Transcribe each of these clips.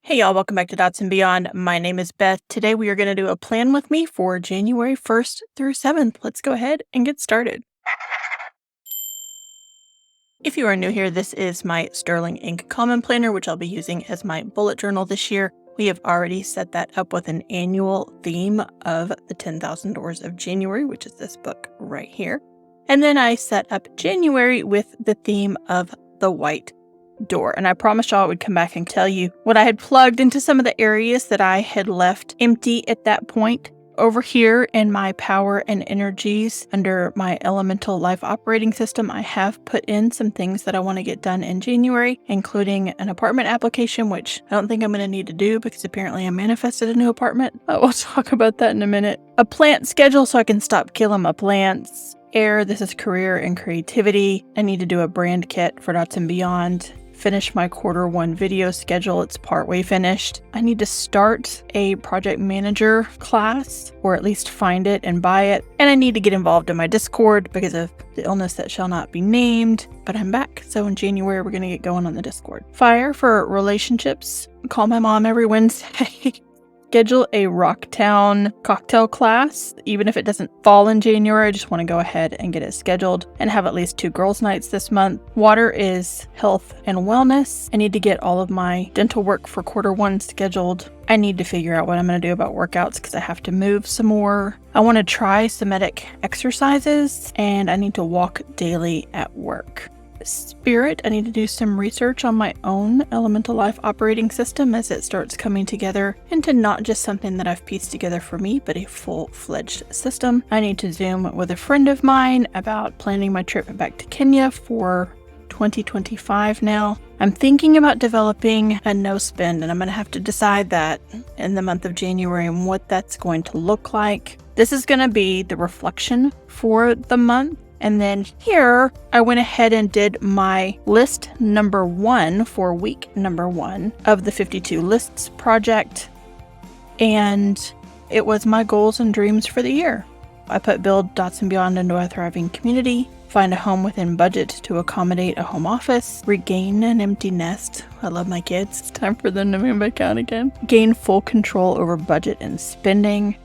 Hey y'all, welcome back to Dots and Beyond. My name is Beth. Today we are going to do a plan with me for January 1st through 7th. Let's go ahead and get started. If you are new here, this is my Sterling Ink Common Planner, which I'll be using as my bullet journal this year. We have already set that up with an annual theme of the 10,000 Doors of January, which is this book right here. And then I set up January with the theme of the white door. And I promised y'all I would come back and tell you what I had plugged into some of the areas that I had left empty at that point. Over here in my power and energies under my elemental life operating system, I have put in some things that I want to get done in January, including an apartment application, which I don't think I'm going to need to do because apparently I manifested a new apartment. We'll talk about that in a minute. A plant schedule so I can stop killing my plants. Air, this is career and creativity. I need to do a brand kit for Dots and Beyond. Finish my Q1 video schedule. It's partway finished. I need to start a project manager class, or at least find it and buy it. And I need to get involved in my Discord because of the illness that shall not be named. But I'm back. So in January, we're going to get going on the Discord. Fire for relationships. Call my mom every Wednesday. Schedule a Rocktown cocktail class. Even if it doesn't fall in January, I just want to go ahead and get it scheduled and have at least 2 girls' nights this month. Water is health and wellness. I need to get all of my dental work for Q1 scheduled. I need to figure out what I'm going to do about workouts because I have to move some more. I want to try somatic exercises and I need to walk daily at work. Spirit, I need to do some research on my own elemental life operating system as it starts coming together into not just something that I've pieced together for me, but a full-fledged system. I need to Zoom with a friend of mine about planning my trip back to Kenya for 2025 now. I'm thinking about developing a no spend, and I'm going to have to decide that in the month of January and what that's going to look like. This is going to be the reflection for the month. And then here, I went ahead and did my list number 1 for week number 1 of the 52 lists project. And it was my goals and dreams for the year. I put build Dots and Beyond into a thriving community, find a home within budget to accommodate a home office, regain an empty nest. I love my kids. It's time for them to move back out again. Gain full control over budget and spending.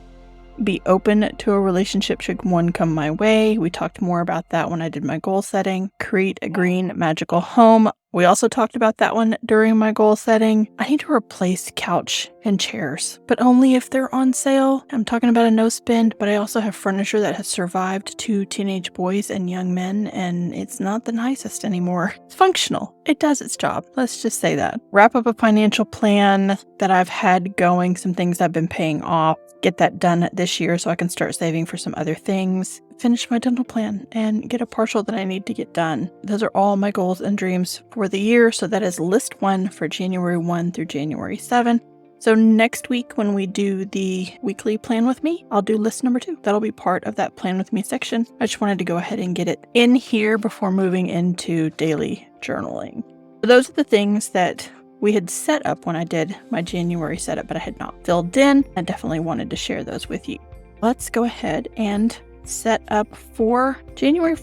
Be open to a relationship should one come my way. We talked more about that when I did my goal setting. Create a green magical home. We also talked about that one during my goal setting. I need to replace couch and chairs, but only if they're on sale. I'm talking about a no spend, but I also have furniture that has survived 2 teenage boys and young men, and it's not the nicest anymore. It's functional. It does its job. Let's just say that. Wrap up a financial plan that I've had going, some things I've been paying off. Get that done this year so I can start saving for some other things. Finish my dental plan and get a partial that I need to get done. Those are all my goals and dreams for the year. So that is list 1 for January 1 through January 7. So next week when we do the weekly plan with me, I'll do list number 2. That'll be part of that plan with me section. I just wanted to go ahead and get it in here before moving into daily journaling. So those are the things that we had set up when I did my January setup, but I had not filled in. I definitely wanted to share those with you. Let's go ahead and set up for January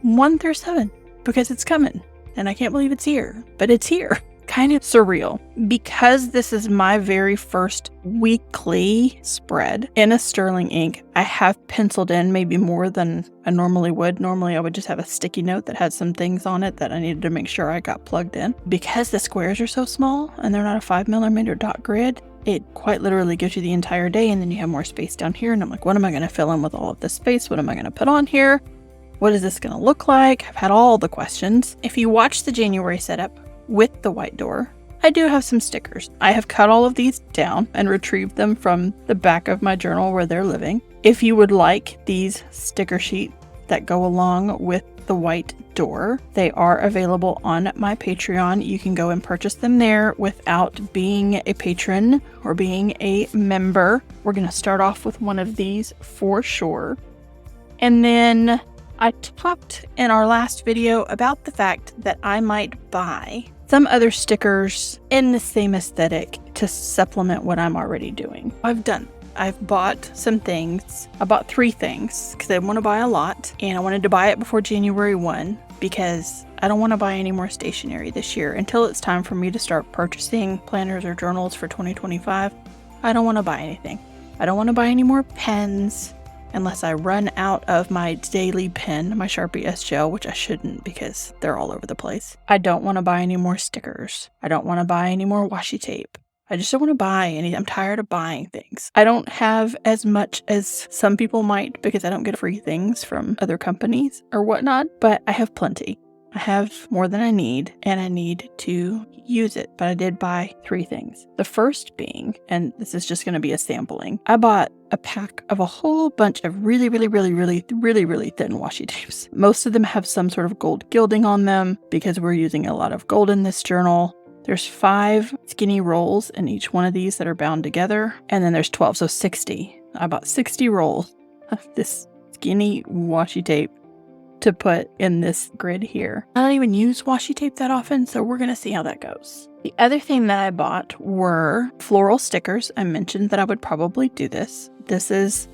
1 through 7 because it's coming and I can't believe it's here, but it's here. Kind of surreal because this is my very first weekly spread in a Sterling ink. I have penciled in maybe more than I normally would. Normally I would just have a sticky note that had some things on it that I needed to make sure I got plugged in. Because the squares are so small and they're not a 5mm dot grid, it quite literally gives you the entire day and then you have more space down here. And I'm like, what am I going to fill in with all of this space? What am I going to put on here? What is this going to look like? I've had all the questions. If you watch the January setup with the white door, I do have some stickers. I have cut all of these down and retrieved them from the back of my journal where they're living. If you would like these sticker sheets that go along with the white door, they are available on my Patreon. You can go and purchase them there without being a patron or being a member. We're going to start off with one of these for sure. And then I talked in our last video about the fact that I might buy some other stickers in the same aesthetic to supplement what I'm already doing. I've bought some things. I bought 3 things because I want to buy a lot and I wanted to buy it before January 1 because I don't want to buy any more stationery this year. Until it's time for me to start purchasing planners or journals for 2025, I don't want to buy anything. I don't want to buy any more pens unless I run out of my daily pen, my Sharpie S-Gel, which I shouldn't because they're all over the place. I don't want to buy any more stickers. I don't want to buy any more washi tape. I just don't want to buy any. I'm tired of buying things. I don't have as much as some people might because I don't get free things from other companies or whatnot, but I have plenty. I have more than I need, and I need to use it, but I did buy 3 things. The first being, and this is just going to be a sampling, I bought a pack of a whole bunch of really thin washi tapes. Most of them have some sort of gold gilding on them because we're using a lot of gold in this journal. There's 5 skinny rolls in each one of these that are bound together, and then there's 12, so 60. I bought 60 rolls of this skinny washi tape to put in this grid here. I don't even use washi tape that often, so we're going to see how that goes. The other thing that I bought were floral stickers. I mentioned that I would probably do this. This is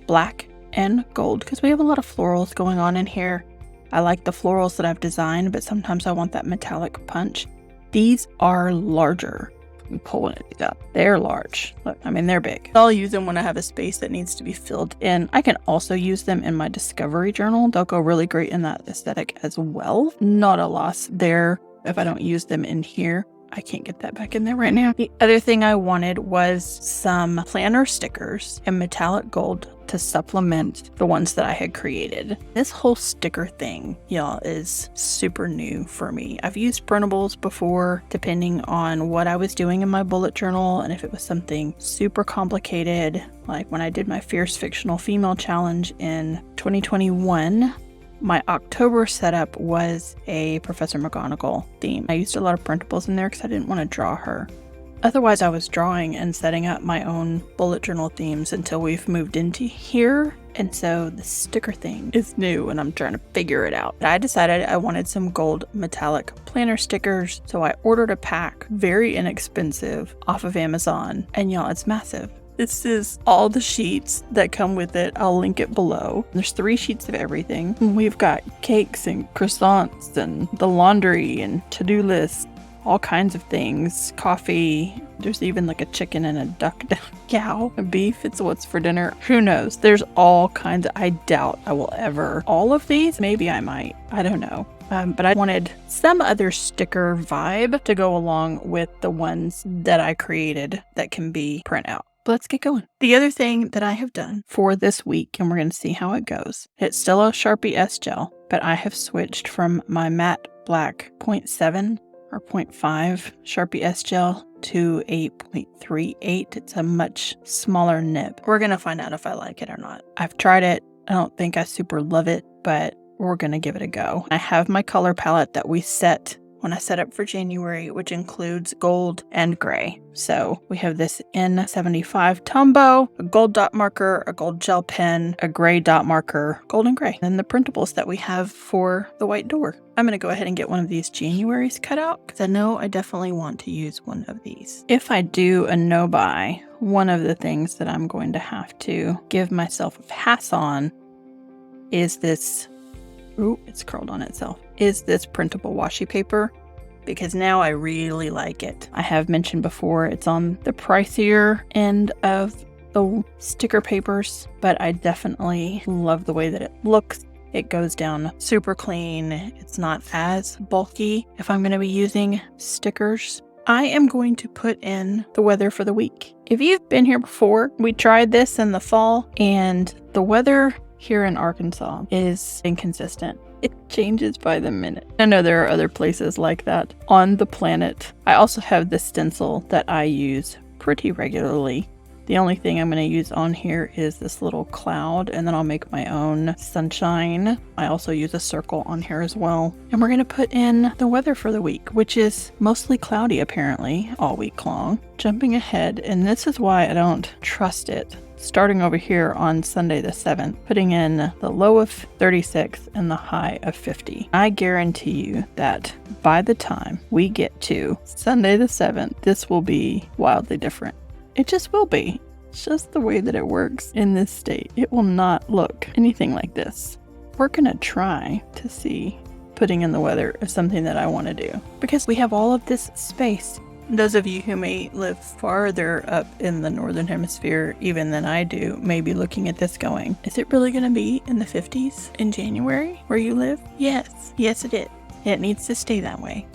black and gold because we have a lot of florals going on in here. I like the florals that I've designed, but sometimes I want that metallic punch. These are larger. I'm pulling it up. They're large. Look, I mean, they're big. I'll use them when I have a space that needs to be filled in. I can also use them in my discovery journal. They'll go really great in that aesthetic as well. Not a loss there if I don't use them in here. I can't get that back in there right now. The other thing I wanted was some planner stickers in metallic gold to supplement the ones that I had created. This whole sticker thing, y'all, is super new for me. I've used printables before, depending on what I was doing in my bullet journal, and if it was something super complicated, like when I did my Fierce Fictional Female Challenge in 2021, my October setup was a Professor McGonagall theme. I used a lot of printables in there because I didn't want to draw her. Otherwise, I was drawing and setting up my own bullet journal themes until we've moved into here. And so the sticker thing is new and I'm trying to figure it out. I decided I wanted some gold metallic planner stickers. So I ordered a pack, very inexpensive, off of Amazon. And y'all, it's massive. This is all the sheets that come with it. I'll link it below. There's 3 sheets of everything. We've got cakes and croissants and the laundry and to-do lists, all kinds of things. Coffee. There's even like a chicken and a duck, cow, a beef. It's what's for dinner. Who knows? There's all kinds of, I doubt I will ever. All of these? Maybe I might. I don't know. But I wanted some other sticker vibe to go along with the ones that I created that can be print out. Let's get going. The other thing that I have done for this week, and we're going to see how it goes. It's still a Sharpie S-Gel, but I have switched from my matte black 0.7 or 0.5 Sharpie S-Gel to a 0.38. It's a much smaller nib. We're going to find out if I like it or not. I've tried it. I don't think I super love it, but we're going to give it a go. I have my color palette that we set when I set up for January, which includes gold and gray. So we have this N75 Tombow, a gold dot marker, a gold gel pen, a gray dot marker, gold and gray, and the printables that we have for the white door. I'm going to go ahead and get one of these Januaries cut out because I know I definitely want to use one of these. If I do a no buy, one of the things that I'm going to have to give myself a pass on is this, ooh, it's curled on itself, is this printable washi paper, because now I really like it. I have mentioned before it's on the pricier end of the sticker papers, but I definitely love the way that it looks. It goes down super clean. It's not as bulky if I'm going to be using stickers. I am going to put in the weather for the week. If you've been here before, we tried this in the fall, and the weather here in Arkansas is inconsistent. It changes by the minute. I know there are other places like that on the planet. I also have this stencil that I use pretty regularly. The only thing I'm going to use on here is this little cloud, and then I'll make my own sunshine. I also use a circle on here as well. And we're going to put in the weather for the week, which is mostly cloudy apparently all week long. Jumping ahead, and this is why I don't trust it. Starting over here on Sunday the 7th, putting in the low of 36 and the high of 50. I guarantee you that by the time we get to Sunday the 7th, this will be wildly different. It just will be. It's just the way that it works in this state. It will not look anything like this. We're gonna try to see putting in the weather is something that I want to do because we have all of this space. Those of you who may live farther up in the northern hemisphere even than I do may be looking at this going, is it really going to be in the 50s in January where you live? Yes. Yes, it is. It needs to stay that way.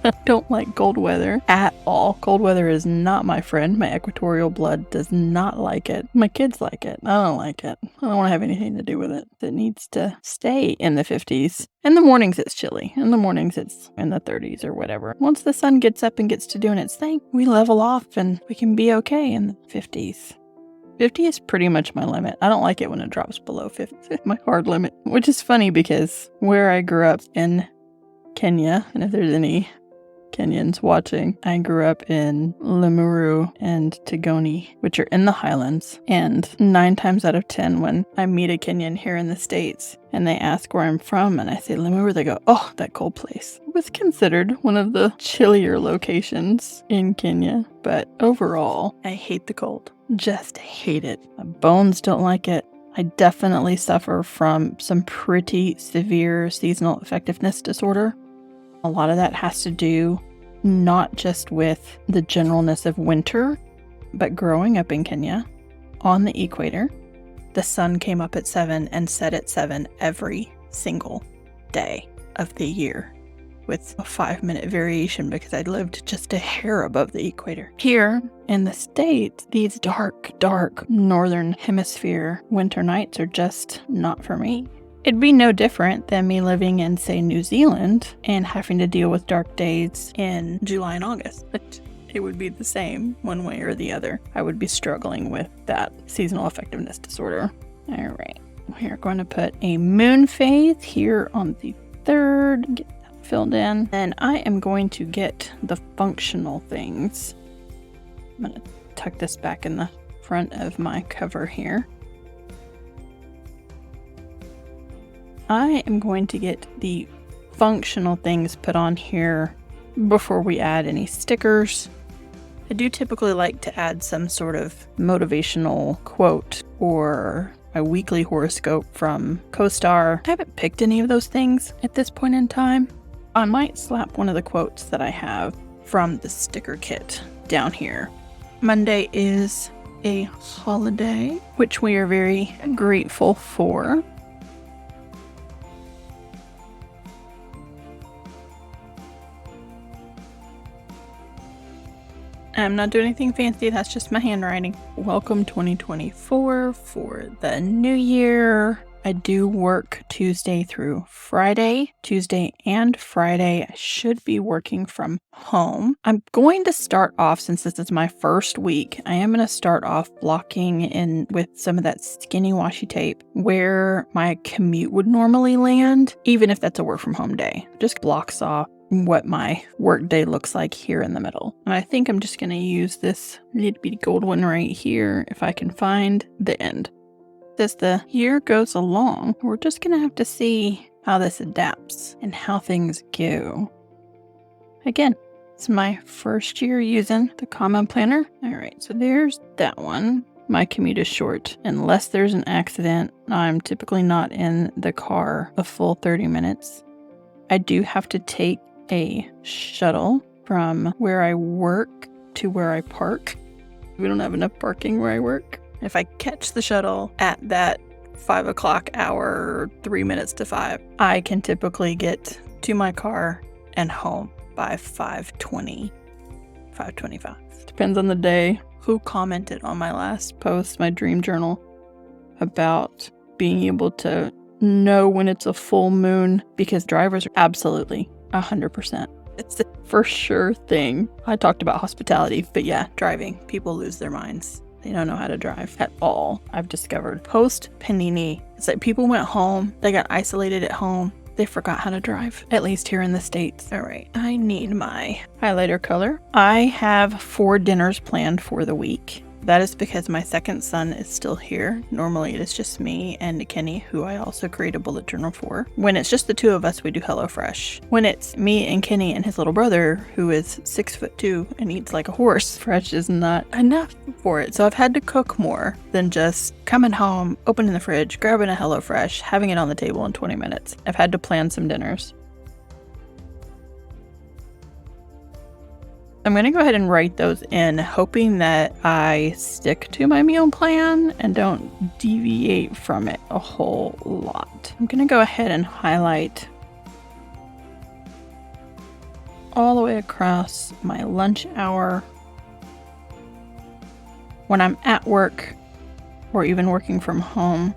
I don't like cold weather at all. Cold weather is not my friend. My equatorial blood does not like it. My kids like it. I don't like it. I don't want to have anything to do with it. It needs to stay in the 50s. In the mornings it's chilly. In the mornings it's in the 30s or whatever. Once the sun gets up and gets to doing its thing, we level off and we can be okay in the 50s. 50 is pretty much my limit. I don't like it when it drops below 50. It's my hard limit. Which is funny because where I grew up in Kenya, and if there's any Kenyans watching, I grew up in Limuru and Tigoni, which are in the highlands. And 9 times out of 10, when I meet a Kenyan here in the States and they ask where I'm from and I say Limuru, they go, oh, that cold place. It was considered one of the chillier locations in Kenya. But overall, I hate the cold. Just hate it. My bones don't like it. I definitely suffer from some pretty severe seasonal affectiveness disorder. A lot of that has to do not just with the generalness of winter, but growing up in Kenya on the equator, the sun came up at 7 and set at 7 every single day of the year with a 5-minute variation because I lived just a hair above the equator. Here in the States, these dark northern hemisphere winter nights are just not for me. It'd be no different than me living in, say, New Zealand and having to deal with dark days in July and August. It would be the same one way or the other. I would be struggling with that seasonal affectiveness disorder. All right, we are going to put a moon phase here on the 3rd. Get that filled in. And I am going to get the functional things. I'm going to tuck this back in the front of my cover here. I am going to get the functional things put on here before we add any stickers. I do typically like to add some sort of motivational quote or a weekly horoscope from CoStar. I haven't picked any of those things at this point in time. I might slap one of the quotes that I have from the sticker kit down here. Monday is a holiday, which we are very grateful for. I'm not doing anything fancy, that's just my handwriting. Welcome 2024 for the new year. I do work Tuesday through Friday. Tuesday and Friday, I should be working from home. I'm going to start off, since this is my first week, I am going to start off blocking in with some of that skinny washi tape where my commute would normally land, even if that's a work from home day. Just blocks off what my work day looks like here in the middle. And I think I'm just going to use this little bitty gold one right here if I can find the end. As the year goes along, we're just going to have to see how this adapts and how things go. Again, it's my first year using the Common Planner. All right, so there's that one. My commute is short. Unless there's an accident, I'm typically not in the car a full 30 minutes. I do have to take a shuttle from where I work to where I park. We don't have enough parking where I work. If I catch the shuttle at that 5 o'clock hour, 3 minutes to 5, I can typically get to my car and home by 5:20, 5:25. Depends on the day. Who commented on my last post, my dream journal, about being able to know when it's a full moon, because drivers are absolutely 100%. It's the for sure thing. I talked about hospitality, but yeah, driving. People lose their minds. They don't know how to drive at all. I've discovered post Panini, it's like people went home, they got isolated at home, they forgot how to drive, at least here in the States. All right, I need my highlighter color. I have 4 dinners planned for the week. That is because my second son is still here. Normally it is just me and Kenny, who I also create a bullet journal for. When it's just the two of us, we do HelloFresh. When it's me and Kenny and his little brother, who is 6'2" and eats like a horse, fresh is not enough for it. So I've had to cook more than just coming home, opening the fridge, grabbing a HelloFresh, having it on the table in 20 minutes. I've had to plan some dinners. I'm going to go ahead and write those in, hoping that I stick to my meal plan and don't deviate from it a whole lot. I'm going to go ahead and highlight all the way across my lunch hour. When I'm at work or even working from home,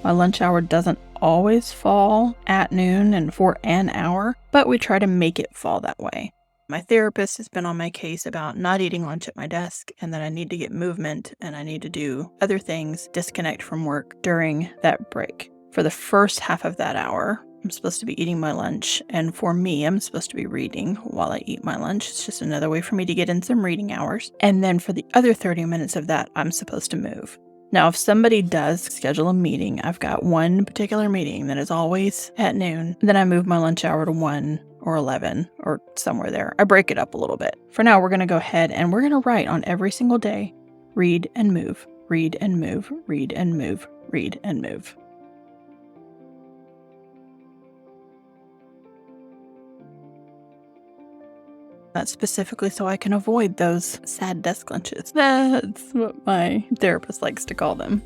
my lunch hour doesn't always fall at noon and for an hour, but we try to make it fall that way. My therapist has been on my case about not eating lunch at my desk and that I need to get movement and I need to do other things, disconnect from work during that break. For the first half of that hour, I'm supposed to be eating my lunch, and for me, I'm supposed to be reading while I eat my lunch. It's just another way for me to get in some reading hours. And then for the other 30 minutes of that, I'm supposed to move. Now, if somebody does schedule a meeting, I've got one particular meeting that is always at noon, then I move my lunch hour to 1 or 11 or somewhere there. I break it up a little bit. For now, we're going to go ahead and we're going to write on every single day, read and move, read and move, read and move, read and move. That's specifically so I can avoid those sad desk lunches. That's what my therapist likes to call them.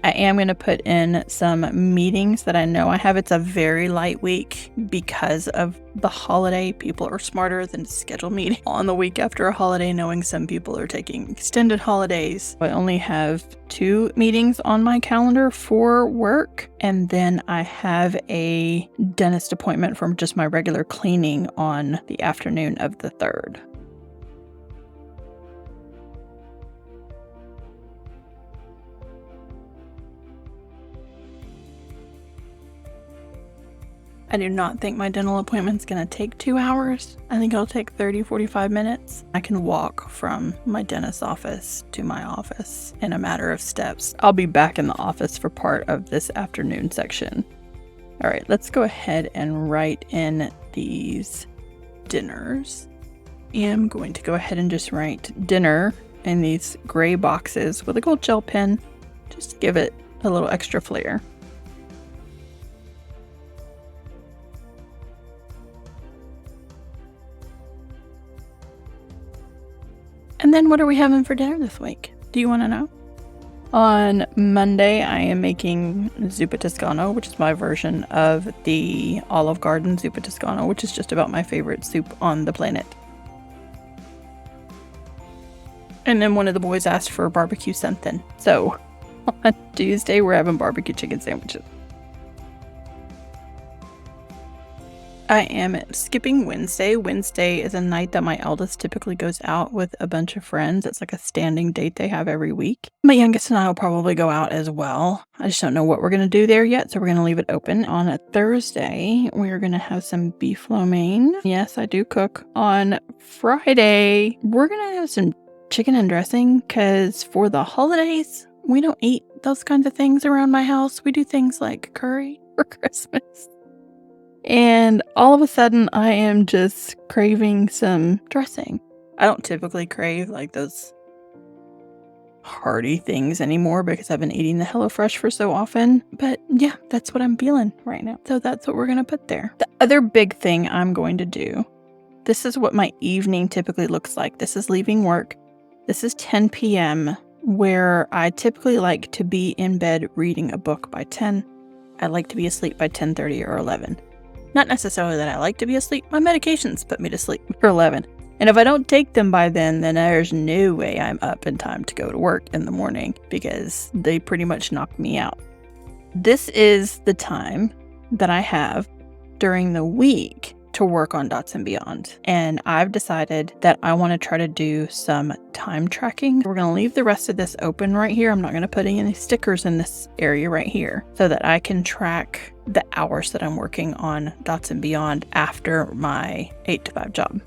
I am going to put in some meetings that I know I have. It's a very light week because of the holiday. People are smarter than to schedule meetings on the week after a holiday, knowing some people are taking extended holidays. I only have 2 meetings on my calendar for work, and then I have a dentist appointment from just my regular cleaning on the afternoon of the 3rd. I do not think my dental appointment's going to take 2 hours. I think it'll take 30, 45 minutes. I can walk from my dentist's office to my office in a matter of steps. I'll be back in the office for part of this afternoon section. All right, let's go ahead and write in these dinners. I'm going to go ahead and just write dinner in these gray boxes with a gold gel pen, just to give it a little extra flair. And then what are we having for dinner this week? Do you want to know? On Monday, I am making zuppa toscano, which is my version of the Olive Garden zuppa toscano, which is just about my favorite soup on the planet. And then one of the boys asked for barbecue something. So on Tuesday, we're having barbecue chicken sandwiches. I am skipping Wednesday. Wednesday is a night that my eldest typically goes out with a bunch of friends. It's like a standing date they have every week. My youngest and I will probably go out as well. I just don't know what we're going to do there yet, so we're going to leave it open. On a Thursday, we're going to have some beef lo mein. Yes, I do cook. On Friday, we're going to have some chicken and dressing because for the holidays, we don't eat those kinds of things around my house. We do things like curry for Christmas. And all of a sudden, I am just craving some dressing. I don't typically crave like those hearty things anymore because I've been eating the HelloFresh for so often. But yeah, that's what I'm feeling right now. So that's what we're going to put there. The other big thing I'm going to do, this is what my evening typically looks like. This is leaving work. This is 10 p.m. where I typically like to be in bed reading a book by 10. I like to be asleep by 10:30 or 11. Not necessarily that I like to be asleep. My medications put me to sleep for 11. And if I don't take them by then there's no way I'm up in time to go to work in the morning because they pretty much knock me out. This is the time that I have during the week to work on Dots and Beyond. And I've decided that I want to try to do some time tracking. We're going to leave the rest of this open right here. I'm not going to put any stickers in this area right here so that I can track the hours that I'm working on Dots and Beyond after my 8 to 5 job.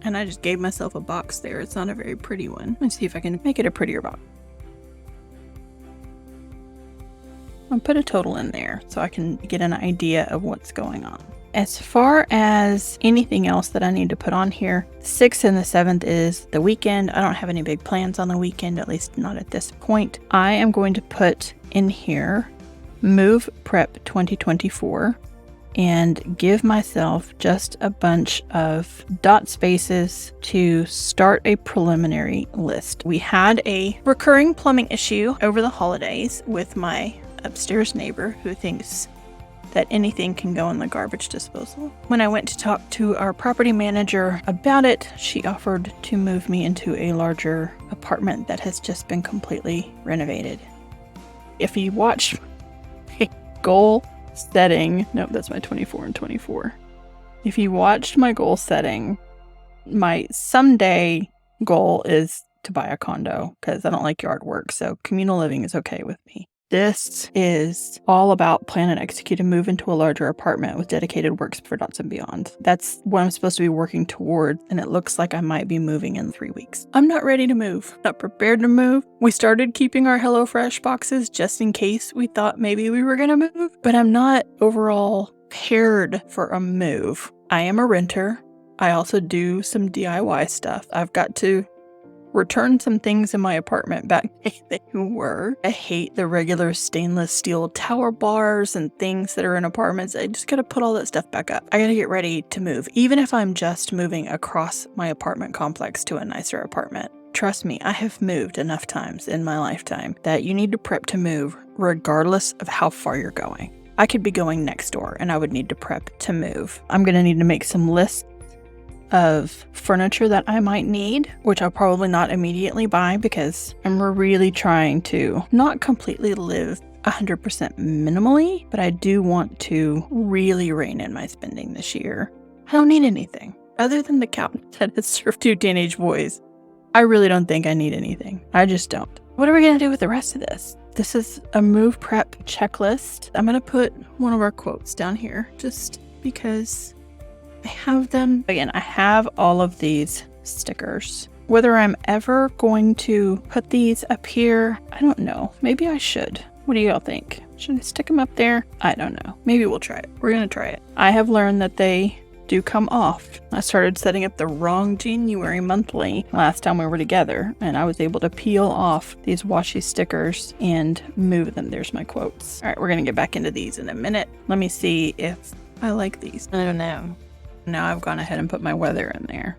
And I just gave myself a box there. It's not a very pretty one. Let's see if I can make it a prettier box. I'll put a total in there so I can get an idea of what's going on. As far as anything else that I need to put on here, the 6th and the 7th is the weekend. I don't have any big plans on the weekend, at least not at this point. I am going to put in here Move Prep 2024 and give myself just a bunch of dot spaces to start a preliminary list. We had a recurring plumbing issue over the holidays with my upstairs neighbor who thinks that anything can go in the garbage disposal. When I went to talk to our property manager about it, she offered to move me into a larger apartment that has just been completely renovated. If you watch my goal setting, nope, that's my 24 and 24. If you watched my goal setting, my someday goal is to buy a condo because I don't like yard work, so communal living is okay with me. This is all about plan and execute a move into a larger apartment with dedicated works for Dots and Beyond. That's what I'm supposed to be working toward, and it looks like I might be moving in 3 weeks. I'm not ready to move, not prepared to move. We started keeping our HelloFresh boxes just in case we thought maybe we were gonna move, but I'm not overall prepared for a move. I am a renter. I also do some DIY stuff. I've got to return some things in my apartment back they were. I hate the regular stainless steel tower bars and things that are in apartments. I just gotta put all that stuff back up. I gotta get ready to move, even if I'm just moving across my apartment complex to a nicer apartment. Trust me, I have moved enough times in my lifetime that you need to prep to move regardless of how far you're going. I could be going next door and I would need to prep to move. I'm gonna need to make some lists of furniture that I might need, which I'll probably not immediately buy because I'm really trying to not completely live 100% minimally, but I do want to really rein in my spending this year. I don't need anything other than the couch that has served 2 teenage boys. I really don't think I need anything. I just don't. What are we going to do with the rest of this? This is a move prep checklist. I'm going to put one of our quotes down here just because I have them. Again, I have all of these stickers. Whether I'm ever going to put these up here, I don't know. Maybe I should. What do y'all think? Should I stick them up there? I don't know. Maybe we'll try it. We're going to try it. I have learned that they do come off. I started setting up the wrong January monthly last time we were together, and I was able to peel off these washi stickers and move them. There's my quotes. All right, we're going to get back into these in a minute. Let me see if I like these. I don't know. Now I've gone ahead and put my weather in there.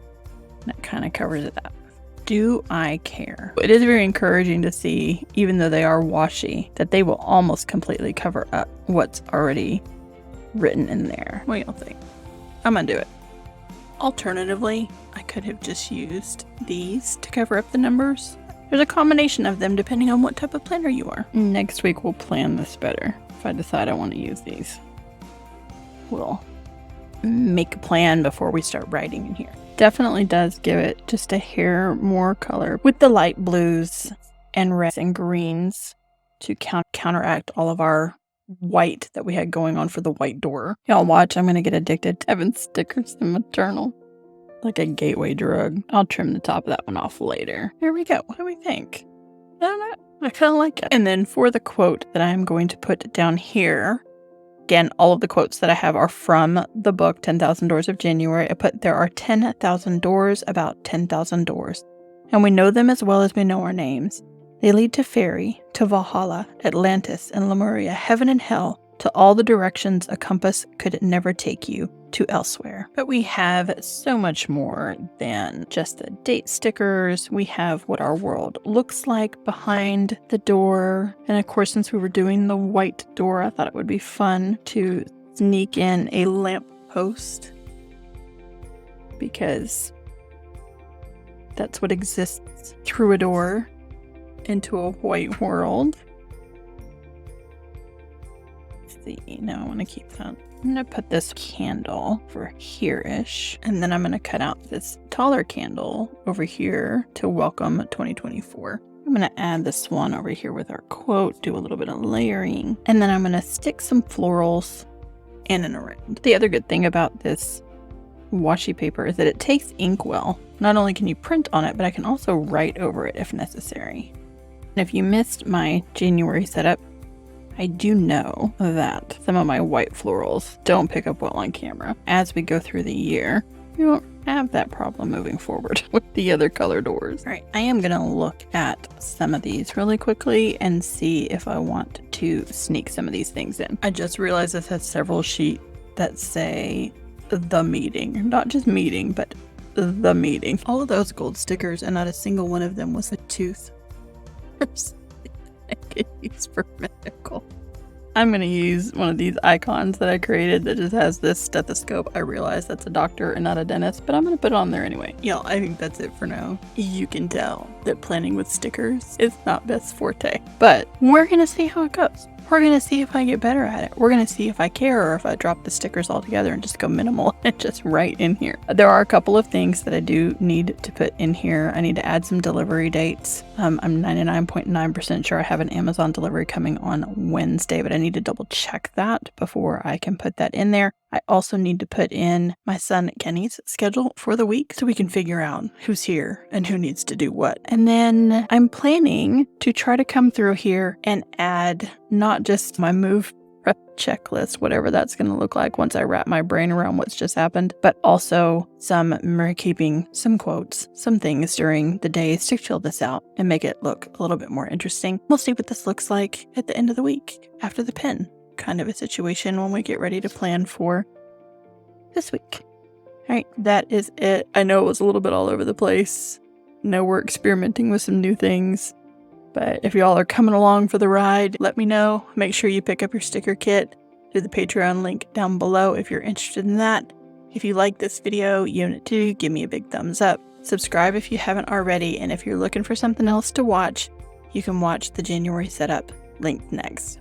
That kind of covers it up. Do I care? It is very encouraging to see, even though they are washi, that they will almost completely cover up what's already written in there. What do y'all think? I'm gonna do it. Alternatively, I could have just used these to cover up the numbers. There's a combination of them depending on what type of planner you are. Next week we'll plan this better. If I decide I want to use these, we'll make a plan before we start writing in here. Definitely does give it just a hair more color with the light blues and reds and greens to counteract all of our white that we had going on for the white door. Y'all watch, I'm gonna get addicted to having stickers in maternal. Like a gateway drug. I'll trim the top of that one off later. Here we go. What do we think? I don't know. I kind of like it. And then for the quote that I'm going to put down here, again, all of the quotes that I have are from the book, 10,000 Doors of January. I put, there are 10,000 doors about 10,000 doors, and we know them as well as we know our names. They lead to Fairy, to Valhalla, Atlantis, and Lemuria, heaven and hell, to all the directions a compass could never take you, to elsewhere. But we have so much more than just the date stickers. We have what our world looks like behind the door. And of course, since we were doing the white door, I thought it would be fun to sneak in a lamp post, because that's what exists through a door into a white world. Let's see, now I want to keep that. I'm going to put this candle over here-ish, and then I'm going to cut out this taller candle over here to welcome 2024. I'm going to add this one over here with our quote, do a little bit of layering, and then I'm going to stick some florals in and around. The other good thing about this washi paper is that it takes ink well. Not only can you print on it, but I can also write over it if necessary. And if you missed my January setup, I do know that some of my white florals don't pick up well on camera. As we go through the year, we won't have that problem moving forward with the other color doors. All right, I am gonna look at some of these really quickly and see if I want to sneak some of these things in. I just realized this has several sheets that say the meeting, not just meeting, but the meeting. All of those gold stickers, and not a single one of them was a tooth. I could use for medical. I'm going to use one of these icons that I created that just has this stethoscope. I realize that's a doctor and not a dentist, but I'm going to put it on there anyway. Y'all, I think that's it for now. You can tell that planning with stickers is not Beth's forte, but we're going to see how it goes. We're going to see if I get better at it. We're going to see if I care or if I drop the stickers altogether and just go minimal and just write in here. There are a couple of things that I do need to put in here. I need to add some delivery dates. I'm 99.9% sure I have an Amazon delivery coming on Wednesday, but I need to double check that before I can put that in there. I also need to put in my son Kenny's schedule for the week so we can figure out who's here and who needs to do what. And then I'm planning to try to come through here and add not just my move prep checklist, whatever that's going to look like once I wrap my brain around what's just happened, but also some memory keeping, some quotes, some things during the days to fill this out and make it look a little bit more interesting. We'll see what this looks like at the end of the week after the pen. Kind of a situation when we get ready to plan for this week. All right, that is it. I know it was a little bit all over the place. know we're experimenting with some new things. But if y'all are coming along for the ride, let me know. Make sure you pick up your sticker kit through the Patreon link down below if you're interested in that. If you like this video, Unit 2, give me a big thumbs up. Subscribe if you haven't already, and if you're looking for something else to watch, you can watch the January setup linked next.